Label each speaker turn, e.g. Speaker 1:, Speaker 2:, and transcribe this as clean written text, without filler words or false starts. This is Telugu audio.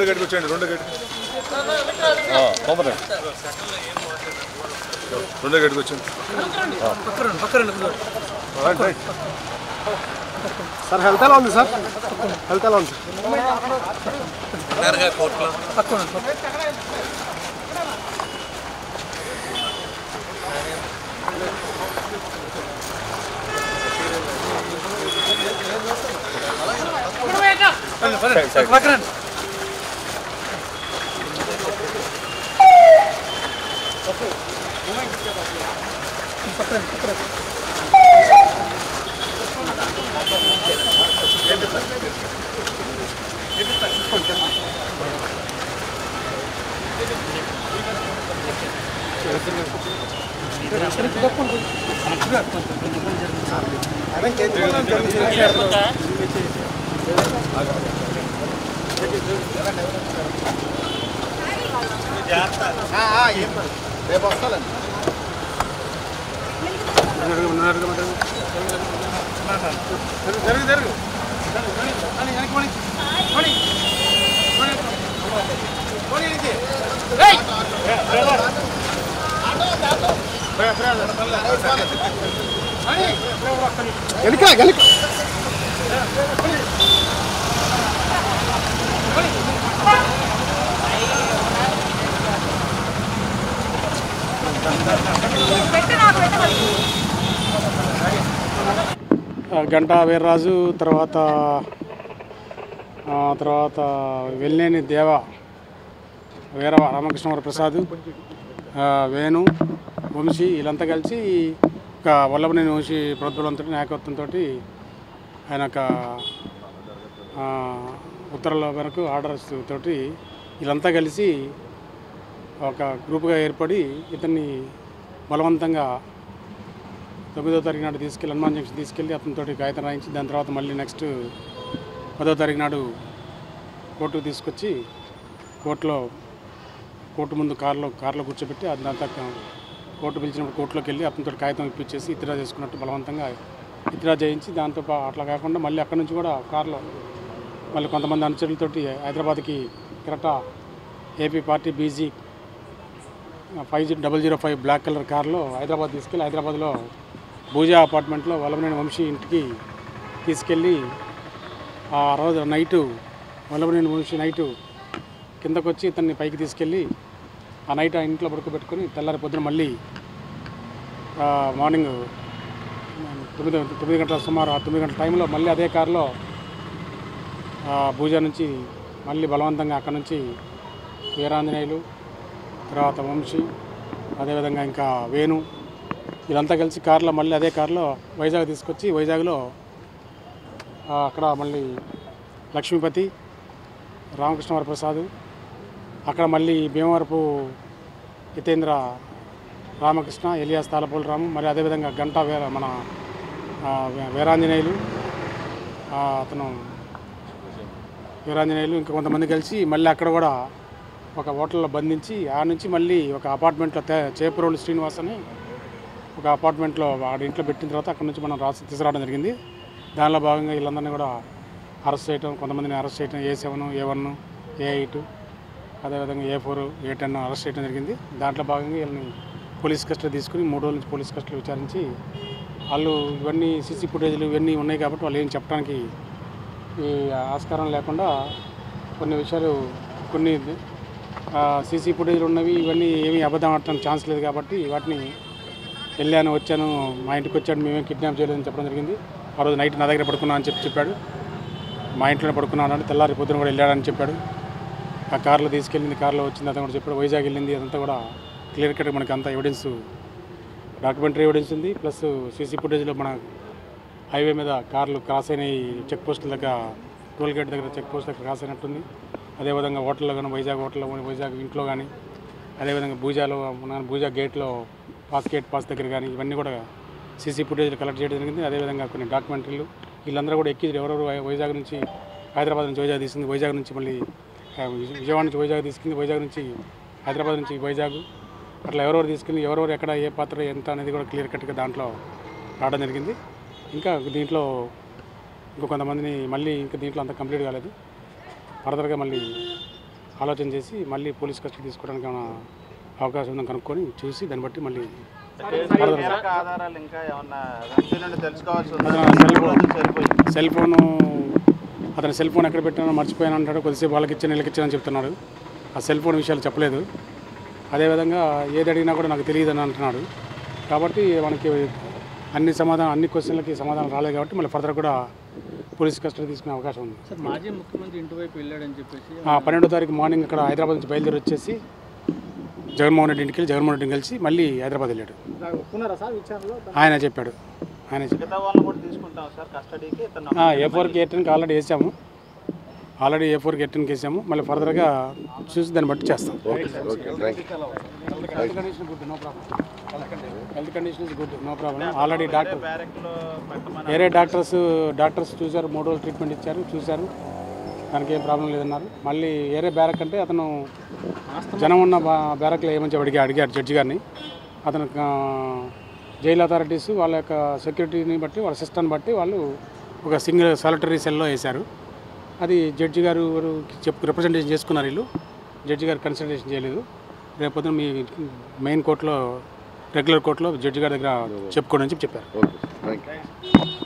Speaker 1: రెండు గడికి వచ్చేయండి, రెండు గడికి రెండు గడికి వచ్చేయండి
Speaker 2: సార్. హెల్త్ ఎలా ఉంది సార్? హెల్త్ ఎలా ఉంది రేపు వస్తానండి. జరుగు గెలిక గెలిక గంటా వీర్రాజు, తర్వాత వెల్లేని దేవ వీర రామకృష్ణ ప్రసాద్, వేణు, వంశీ వీళ్ళంతా కలిసి ఒక వల్లభనేని వంశీ ప్రోద్బలంతో నాయకత్వంతో ఆయన ఒక ఉత్తర్వుల మేరకు ఆర్డర్స్ తోటి వీళ్ళంతా కలిసి ఒక గ్రూప్గా ఏర్పడి ఇతన్ని బలవంతంగా 9వ తారీఖు నాడు తీసుకెళ్ళి హనుమాన్ జంక్షన్ తీసుకెళ్ళి అతనితో కాగితం రాయించి దాని తర్వాత మళ్ళీ నెక్స్ట్ 10వ తారీఖు నాడు కోర్టుకు తీసుకొచ్చి కోర్టు ముందు కారులో కూర్చోబెట్టి అదంతా కోర్టు పిలిచినప్పుడు కోర్టులోకి వెళ్ళి అతనితో కాగితం ఇప్పించేసి ఇతిరా చేసుకున్నట్టు బలవంతంగా ఇతిరా చేయించి దాంతో అట్లా కాకుండా మళ్ళీ అక్కడి నుంచి కూడా కారులో మళ్ళీ కొంతమంది అనుచరులతోటి హైదరాబాద్కి కరెక్టా AP party BG 5005 black colour కారులో హైదరాబాద్ తీసుకెళ్ళి హైదరాబాద్లో భూజా అపార్ట్మెంట్లో వల్లభనేని వంశీ ఇంటికి తీసుకెళ్ళి ఆ రోజు నైటు వల్లభనేని వంశీ నైటు కిందకు వచ్చి ఇతన్ని పైకి తీసుకెళ్ళి ఆ నైట్ ఆ ఇంట్లో పడుకోబెట్టుకొని తెల్లారి పొద్దున మళ్ళీ మార్నింగ్ 9 గంటల సుమారు 9 గంటల టైంలో మళ్ళీ అదే కారులో భూజా నుంచి మళ్ళీ బలవంతంగా అక్కడ నుంచి వీరాంజనేయులు, తర్వాత వంశీ, అదేవిధంగా ఇంకా వేణు వీళ్ళంతా కలిసి కారులో మళ్ళీ అదే కారులో వైజాగ్ తీసుకొచ్చి వైజాగ్లో అక్కడ మళ్ళీ లక్ష్మీపతి, రామకృష్ణ ప్రసాద్, అక్కడ మళ్ళీ భీమవరపు హితేంద్ర రామకృష్ణ, ఎలియాస్ తాళపూల రాము, మరి అదేవిధంగా గంటా మన వీరాంజనేయులు, అతను వీరాంజనేయులు ఇంకా కొంతమంది కలిసి మళ్ళీ అక్కడ కూడా ఒక హోటల్లో బంధించి ఆ నుంచి మళ్ళీ ఒక అపార్ట్మెంట్లో చేపురోలు శ్రీనివాస్ అని ఒక అపార్ట్మెంట్లో వాడి ఇంట్లో పెట్టిన తర్వాత అక్కడ నుంచి మనం తీసుకురావడం జరిగింది. దానిలో భాగంగా వీళ్ళందరినీ కూడా అరెస్ట్ చేయడం, కొంతమందిని అరెస్ట్ చేయడం, A7, A1, A8, అదేవిధంగా A4, A10 అరెస్ట్ చేయడం జరిగింది. దాంట్లో భాగంగా వీళ్ళని పోలీస్ కస్టడీ తీసుకుని 3 రోజుల నుంచి పోలీస్ కస్టడీ విచారించి వాళ్ళు ఇవన్నీ సీసీ ఫుటేజ్లు ఇవన్నీ ఉన్నాయి కాబట్టి వాళ్ళు ఏం చెప్పడానికి ఈ ఆస్కారం లేకుండా కొన్ని విషయాలు కొన్ని సీసీ ఫుటేజ్లు ఉన్నవి ఇవన్నీ ఏమీ అబద్ధం ఆడటానికి ఛాన్స్ లేదు కాబట్టి వాటిని వెళ్ళాను వచ్చాను మా ఇంటికి వచ్చాడు మేమేం కిడ్నాప్ చేయలేదని చెప్పడం జరిగింది. ఆ రోజు నైట్ నా దగ్గర పడుకున్నా అని చెప్పాడు. మా ఇంట్లోనే పడుకున్నానని తెల్లారి పొద్దున కూడా వెళ్ళాడని చెప్పాడు. ఆ కార్లో తీసుకెళ్ళింది, కార్లో వచ్చింది అతను కూడా చెప్పాడు. వైజాగ్ వెళ్ళింది, అదంతా కూడా క్లియర్ కట్ మనకి అంతా ఎవిడెన్స్, డాక్యుమెంటరీ ఎవిడెన్స్ ఉంది. ప్లస్ సీసీ ఫుటేజ్లో మన హైవే మీద కార్లు క్రాస్ అయినాయి, చెక్ పోస్టుల దగ్గర టోల్ గేట్ దగ్గర చెక్ పోస్ట్ దగ్గర క్రాస్ అయినట్టుంది. అదేవిధంగా హోటల్లో కానీ వైజాగ్ హోటల్లో కానీ వైజాగ్ ఇంట్లో కానీ అదేవిధంగా భూజా గేట్లో గేట్ పాస్ దగ్గర కానీ ఇవన్నీ కూడా సీసీ ఫుటేజ్లు కలెక్ట్ చేయడం జరిగింది. అదేవిధంగా కొన్ని డాక్యుమెంటరీలు వీళ్ళందరూ కూడా ఎక్కి ఎవరెవరు వైజాగ్ నుంచి హైదరాబాద్ నుంచి వైజాగ్ తీసుకుంది, వైజాగ్ నుంచి మళ్ళీ విజయవాడ నుంచి వైజాగ్ తీసుకుంది, వైజాగ్ నుంచి హైదరాబాద్ నుంచి వైజాగ్ అట్లా ఎవరెవరు తీసుకుని ఎవరెవరు ఎక్కడ ఏ పాత్ర ఎంత అనేది కూడా క్లియర్ కట్గా దాంట్లో రావడం జరిగింది. ఇంకా దీంట్లో కొంతమందిని మళ్ళీ ఇంకా దీంట్లో అంతా కంప్లీట్ కాలేదు. ఫర్దర్గా మళ్ళీ ఆలోచన చేసి మళ్ళీ పోలీస్ కస్టడీ తీసుకోవడానికి ఏమైనా అవకాశం ఉందని కనుక్కొని చూసి దాన్ని బట్టి మళ్ళీ
Speaker 3: ఆధారాలు ఇంకా ఏమన్నా తెలుసుకోవాల్సి
Speaker 2: సెల్ ఫోను అతని సెల్ ఫోన్ ఎక్కడ పెట్టానో మర్చిపోయాను అంటాడు. కొద్దిసేపు వాళ్ళకి ఇచ్చాను వీళ్ళకి ఇచ్చానని చెప్తున్నాడు. ఆ సెల్ ఫోన్ విషయాలు చెప్పలేదు. అదేవిధంగా ఏది అడిగినా కూడా నాకు తెలియదు అని అంటున్నాడు. కాబట్టి మనకి అన్ని క్వశ్చన్లకి సమాధానం రాలేదు కాబట్టి మళ్ళీ ఫర్దర్ కూడా పోలీస్ కస్టడీ తీసుకునే అవకాశం ఉంది.
Speaker 4: మాజీ ముఖ్యమంత్రి ఇంటి వైపు వెళ్ళాడని చెప్పేసి
Speaker 2: 12వ తారీఖు మార్నింగ్ ఇక్కడ హైదరాబాద్ నుంచి బయలుదేరి వచ్చేసి జగన్మోహన్ రెడ్డి ఇంటికి జగన్మోహన్ రెడ్డిని కలిసి మళ్ళీ హైదరాబాద్ వెళ్ళాడు. ఆయన చెప్పాడు. A4కి A10కి ఆల్రెడీ వేసాము. A4కి A10కి వేసాము. మళ్ళీ ఫర్దర్గా చూసి దాన్ని బట్టి చేస్తాం. Health condition is good, no problem. Already వేరే డాక్టర్స్ చూశారు, 3 రోజులు ట్రీట్మెంట్ ఇచ్చారు, చూశారు, దానికి ఏం ప్రాబ్లం లేదన్నారు. మళ్ళీ వేరే బ్యారక్ అంటే అతను జనం ఉన్న బ్యారక్లో ఏమని చెప్పి అడిగాడు జడ్జి గారిని. అతను జైలు అథారిటీస్ వాళ్ళ యొక్క సెక్యూరిటీని బట్టి వాళ్ళ సిస్టమ్ని బట్టి వాళ్ళు ఒక సింగిల్ సాలిటరీ సెల్లో వేశారు. అది జడ్జి గారు రిప్రజెంటేషన్ చేసుకున్నారు. వీళ్ళు జడ్జి గారు కన్సిడరేషన్ చేయలేదు. రేపొద్దున మీ మెయిన్ కోర్టులో రెగ్యులర్ కోర్టులో జడ్జి గారి దగ్గర చెప్పుకోండి అని చెప్పారు.